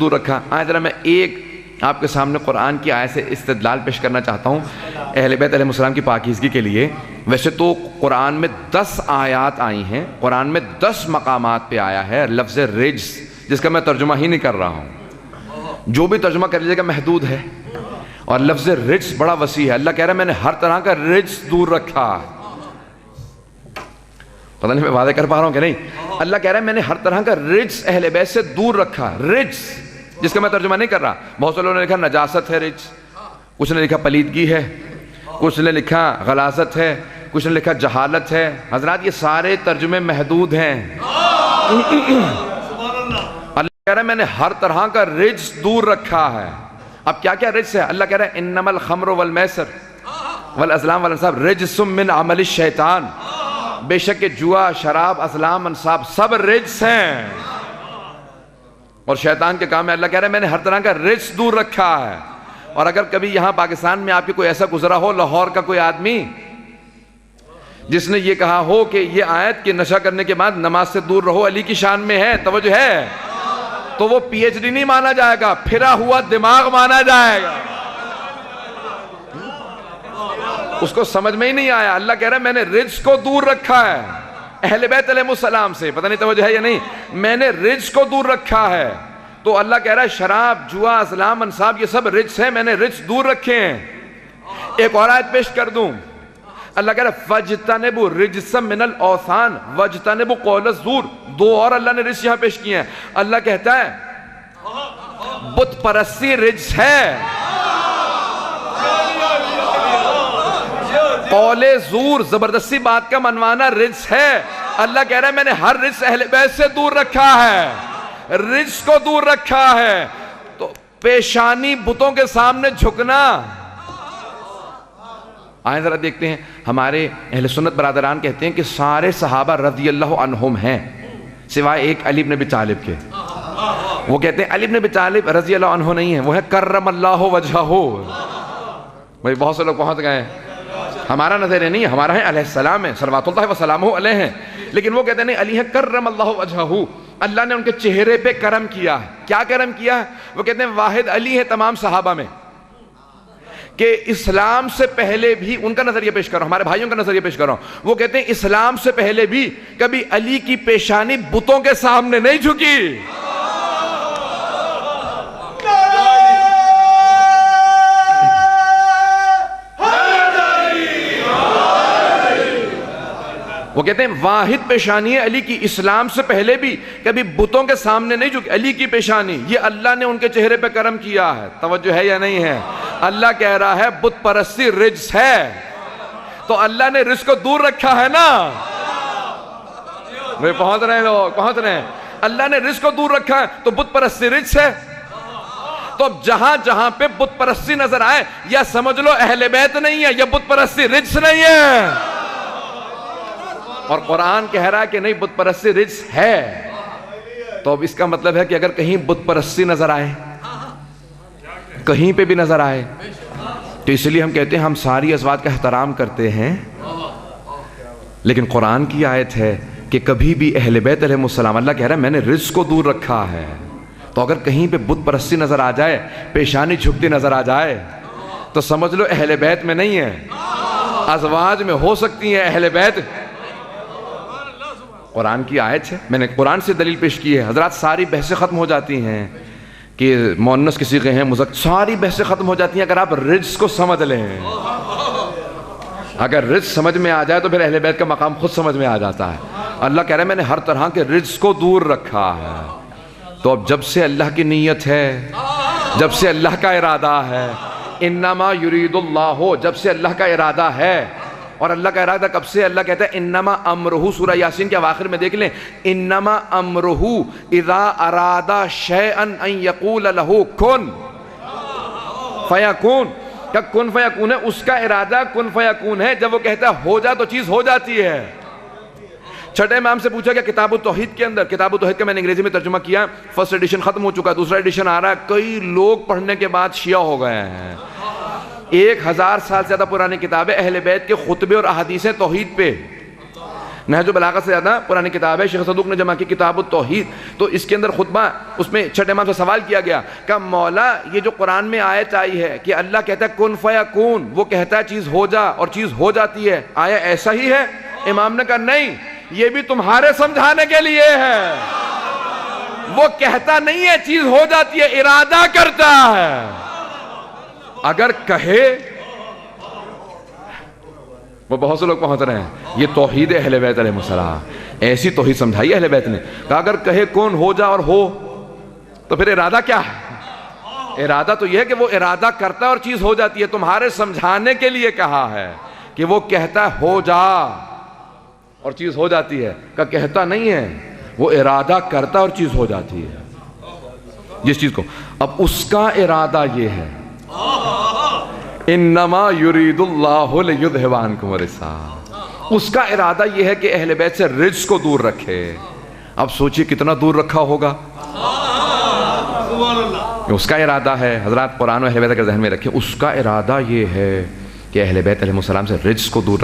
دور رکھا. آئے ذرا میں ایک آپ کے سامنے قرآن کی آیت سے استدلال پیش کرنا چاہتا ہوں اہل بیت علیہ السلام کی پاکیزگی کے لیے. ویسے تو قرآن میں 10 آیات آئی ہیں, قرآن میں 10 مقامات پہ آیا ہے لفظ رجس, جس کا میں ترجمہ ہی نہیں کر رہا ہوں. جو بھی ترجمہ کر لیجیے گا محدود ہے, اور لفظ رجس بڑا وسیع ہے. اللہ کہہ رہا ہے میں نے ہر طرح کا رجس دور رکھا. پتہ نہیں میں واضح کر پا رہا ہوں کہ نہیں. اللہ کہہ رہا ہے میں نے ہر طرح کا رجس اہل بیت سے دور رکھا. رجس جس کا میں ترجمہ نہیں کر رہا. بہت سے لوگوں نے لکھا نجاست ہے رجس, کچھ نے لکھا پلیدگی ہے, کچھ نے لکھا غلاظت ہے, کچھ نے لکھا جہالت ہے. حضرات یہ سارے ترجمے محدود ہیں. اللہ کہہ رہا ہے میں نے ہر طرح کا رجس دور رکھا ہے. اب کیا کیا رجس ہے؟ اللہ کہہ رہا ہے انما الخمر والمیسر والازلام والانصاب رجس من عمل الشیطان. بے شک جوا, شراب, ازلام, انصاب سب رجس ہیں اور شیطان کے کام ہے. اللہ کہہ رہا ہے میں نے ہر طرح کا رجس دور رکھا ہے. اور اگر کبھی یہاں پاکستان میں آپ کے کوئی ایسا گزرا ہو, لاہور کا کوئی آدمی جس نے یہ کہا ہو کہ یہ آیت کہ نشہ کرنے کے بعد نماز سے دور رہو علی کی شان میں ہے, توجہ ہے, تو وہ پی ایچ ڈی نہیں مانا جائے گا, پھرا ہوا دماغ مانا جائے گا. اس کو سمجھ میں ہی نہیں آیا. اللہ کہہ رہا ہے میں نے رجس کو دور رکھا ہے اہل بیت علیہ السلام سے. پتہ نہیں توجہ ہے یا نہیں. میں نے رجس کو دور رکھا ہے. تو اللہ کہہ رہا ہے شراب, جوا, ازلام, انصاب یہ سب رجس ہیں, میں نے رجس دور رکھے ہیں. ایک اور آیت پیش کر دوں. اللہ کہہ رہا ہے فَاجْتَنِبُوا رِجْسًا مِنَ الْأَوْثَانِ وَاجْتَنِبُوا قَوْلَ الزُّورِ. دو اور اللہ نے رجس یہاں پیش کیے ہیں. اللہ کہتا ہے بت پرستی رجس ہے, قول زور زبردستی بات کا منوانا رجس ہے. اللہ کہہ رہا ہے میں نے ہر رجس اہل بیت سے دور رکھا ہے, رجس کو دور رکھا ہے. تو پیشانی بتوں کے سامنے جھکنا. آئیں ذرا دیکھتے ہیں, ہمارے اہل سنت برادران کہتے ہیں کہ سارے صحابہ رضی اللہ عنہم ہیں سوائے ایک علی بن ابی طالب کے. وہ کہتے ہیں علی بن ابی طالب رضی اللہ عنہ نہیں ہے, وہ ہے کرم اللہ وجہہ. بھئی بہت سے لوگ پہنچ گئے ہیں. ہمارا نظریہ نہیں ہے, ہمارا ہے علیہ السلام ہے صلوات اللہ وسلامہ علیہ ہیں, لیکن وہ کہتے ہیں نہیں علی ہے کرم اللہ وجہہ. اللہ نے ان کے چہرے پہ کرم کیا ہے. کیا کرم کیا ہے؟ وہ کہتے ہیں واحد علی ہے تمام صحابہ میں کہ اسلام سے پہلے بھی, ان کا نظریہ پیش کر رہا ہوں, ہمارے بھائیوں کا نظریہ پیش کر رہا ہوں, وہ کہتے ہیں اسلام سے پہلے بھی کبھی علی کی پیشانی بتوں کے سامنے نہیں جھکی. وہ کہتے ہیں واحد پیشانی ہے علی کی, اسلام سے پہلے بھی کبھی بتوں کے سامنے نہیں جھکی. علی کی پیشانی یہ اللہ نے ان کے چہرے پہ کرم کیا ہے. توجہ ہے یا نہیں ہے؟ اللہ کہہ رہا ہے بت پرستی رجس ہے, تو اللہ نے رجس کو دور رکھا ہے نا. وہ پہنچ رہے ہیں لوگ, پہنچ رہے ہیں. اللہ نے رجس کو دور رکھا ہے تو بت پرستی رجس ہے. تو اب جہاں جہاں پہ بت پرستی نظر آئے یا سمجھ لو اہل بیت نہیں ہے یا بت پرستی رجس نہیں ہے. اور قرآن کہہ رہا ہے کہ نہیں بت پرستی رجس ہے. تو اب اس کا مطلب ہے کہ اگر کہیں بت پرستی نظر آئے, کہیں پہ بھی نظر آئے, تو اس لیے ہم کہتے ہیں ہم ساری ازواج کا احترام کرتے ہیں, لیکن قرآن کی آیت ہے کہ کبھی بھی اہل بیت علیہ السلام, اللہ کہہ رہا ہے میں نے رجس کو دور رکھا ہے. تو اگر کہیں پہ بت پرستی نظر آ جائے, پیشانی جھکتی نظر آ جائے, تو سمجھ لو اہل بیت میں نہیں ہے, ازواج میں ہو سکتی ہیں اہل بیت. قرآن کی آیت ہے, میں نے قرآن سے دلیل پیش کی ہے. حضرات ساری بحثیں ختم ہو جاتی ہیں کہ مؤنث کے صیغے ہیں, مذکر, ساری بحثیں ختم ہو جاتی ہیں اگر آپ رجس کو سمجھ لیں. اگر رجس سمجھ میں آ جائے تو پھر اہل بیت کا مقام خود سمجھ میں آ جاتا ہے. اللہ کہہ رہا ہے میں نے ہر طرح کے رجس کو دور رکھا ہے. تو اب جب سے اللہ کی نیت ہے, جب سے اللہ کا ارادہ ہے, انما یرید اللہ, جب سے اللہ کا ارادہ ہے, اور اللہ کا ارادہ کب سے؟ اللہ کہتا ہے انما امرہ, سورہ یاسین کے آخر میں دیکھ لیں, انما امرہ اذا اراد شیئا ان یقول لہ کن فیکون. کیا کن فیکون ہے؟ اس کا ارادہ کن فیکون ہے. جب وہ کہتا ہے ہو جا تو چیز ہو جاتی ہے. چھٹے امام سے پوچھا کہ کتاب التوحید کے اندر, کتاب التوحید کا میں نے انگریزی میں ترجمہ کیا, فرسٹ ایڈیشن ختم ہو چکا ہے, دوسرا ایڈیشن آ رہا ہے. کئی لوگ پڑھنے کے بعد شیعہ ہو گئے ہیں. 1000 سال سے زیادہ پرانی کتاب ہے اہل بیت کے خطبے اور احادیث توحید پہ. نہج البلاغہ سے زیادہ پرانی کتاب ہے، شیخ صدوق نے جمع کی کتاب التوحید، تو اس کے اندر خطبہ، اس میں چھٹے امام سے سوال کیا گیا کہ مولا یہ جو قرآن میں آیت آئی ہے کہ اللہ کہتا ہے کن فیکون، وہ کہتا ہے چیز ہو جا اور چیز ہو جاتی ہے، آیا ایسا ہی ہے؟ امام نے کہا نہیں، یہ بھی تمہارے سمجھانے کے لیے ہے، وہ کہتا نہیں ہے چیز ہو جاتی ہے، ارادہ کرتا ہے۔ اگر کہے، وہ بہت سے لوگ پہنچ رہے ہیں، یہ توحید اہل بیت علیہ السلام، ایسی توحید سمجھائی اہل بیت نے، کہ اگر کہے کون ہو جا اور ہو، تو پھر ارادہ کیا ہے؟ ارادہ تو یہ ہے کہ وہ ارادہ کرتا ہے اور چیز ہو جاتی ہے، تمہارے سمجھانے کے لیے کہا ہے کہ وہ کہتا ہے ہو جا اور چیز ہو جاتی ہے، کہ کہتا نہیں ہے، وہ ارادہ کرتا اور چیز ہو جاتی ہے جس چیز کو۔ اب اس کا ارادہ یہ ہے، انما یرید اللہ لیذھب عنکم الرجس، اس کا ارادہ یہ ہے کہ اہل بیت سے رجس کو دور رکھے۔ اب سوچئے کتنا دور رکھا ہوگا، اس کا ارادہ ہے۔ حضرات قرآن و اہل بیت کے ذہن میں رکھیں، اس کا ارادہ یہ ہے کہ اہل بیت علیہ السلام سے رجس کو دور رکھے۔